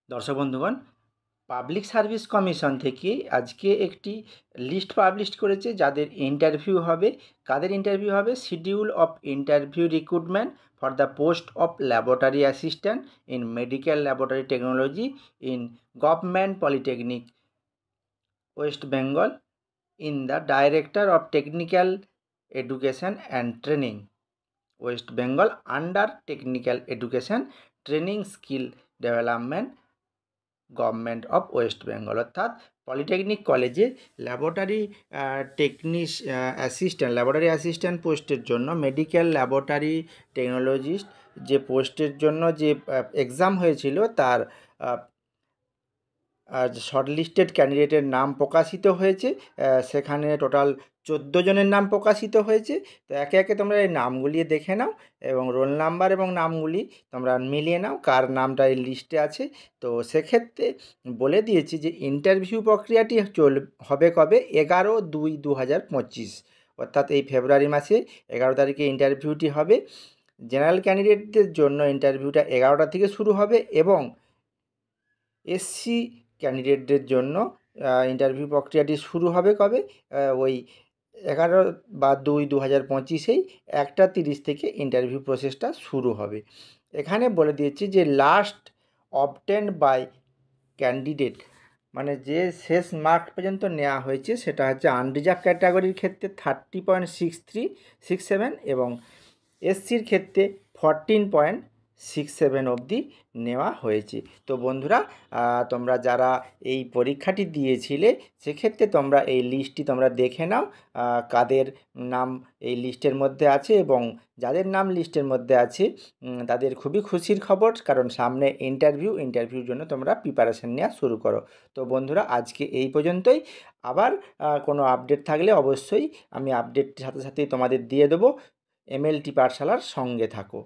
দর্শক বন্ধুগণ, public service commission থেকে আজকে একটি লিস্ট পাবলিশ করেছে যাদের ইন্টারভিউ হবে। কাদের ইন্টারভিউ হবে? Schedule of interview recruitment for the post of laboratory assistant in medical laboratory technology in government polytechnic West Bengal in the director of technical education and training West Bengal under technical education training skill development government of West Bengal. অর্থাৎ polytechnic কলেজে laboratory assistant পোস্টের জন্য medical laboratory technologist যে পোস্টের জন্য যে exam হয়েছিল তার শর্টলিস্টেড ক্যান্ডিডেটের নাম প্রকাশিত হয়েছে। সেখানে টোটাল 14 জনের নাম প্রকাশিত হয়েছে। তো একে একে তোমরা এই নামগুলি দেখে নাও এবং রোল নাম্বার এবং নামগুলি তোমরা মিলিয়ে নাও কার নামটা এই লিস্টে আছে। তো সেক্ষেত্রে বলে দিয়েছি যে ইন্টারভিউ প্রক্রিয়াটি হবে কবে? 11/2/2025, অর্থাৎ এই ফেব্রুয়ারি মাসে 11 তারিখে ইন্টারভিউটি হবে। জেনারেল ক্যান্ডিডেটদের জন্য ইন্টারভিউটা 11টা থেকে শুরু হবে এবং এসসি ক্যান্ডিডেটদের জন্য ইন্টারভিউ প্রক্রিয়াটি শুরু হবে কবে? ওই 11/2/2025 1:30 থেকে ইন্টারভিউ প্রসেসটা শুরু হবে। এখানে বলে দিয়েছি যে লাস্ট অবটেন্ড বাই ক্যান্ডিডেট, মানে যে শেষ মার্ক পর্যন্ত নেওয়া হয়েছে সেটা হচ্ছে আনরিজার্ভ ক্যাটাগরির ক্ষেত্রে 30.6367 এবং এসসির ক্ষেত্রে 14.67 অবধি নেওয়া হয়েছে। তো বন্ধুরা, তোমরা যারা এই পরীক্ষাটি দিয়েছিলে সেক্ষেত্রে তোমরা এই লিস্টটি তোমরা দেখে নাও কাদের নাম এই লিস্টের মধ্যে আছে, এবং যাদের নাম লিস্টের মধ্যে আছে তাদের খুবই খুশির খবর, কারণ সামনে ইন্টারভিউর জন্য তোমরা প্রিপারেশন নেওয়া শুরু করো। তো বন্ধুরা, আজকে এই পর্যন্তই। আবার কোনো আপডেট থাকলে অবশ্যই আমি আপডেটের সাথে সাথেই তোমাদের দিয়ে দেবো। এমএলটি পাঠশালার সঙ্গে থাকো।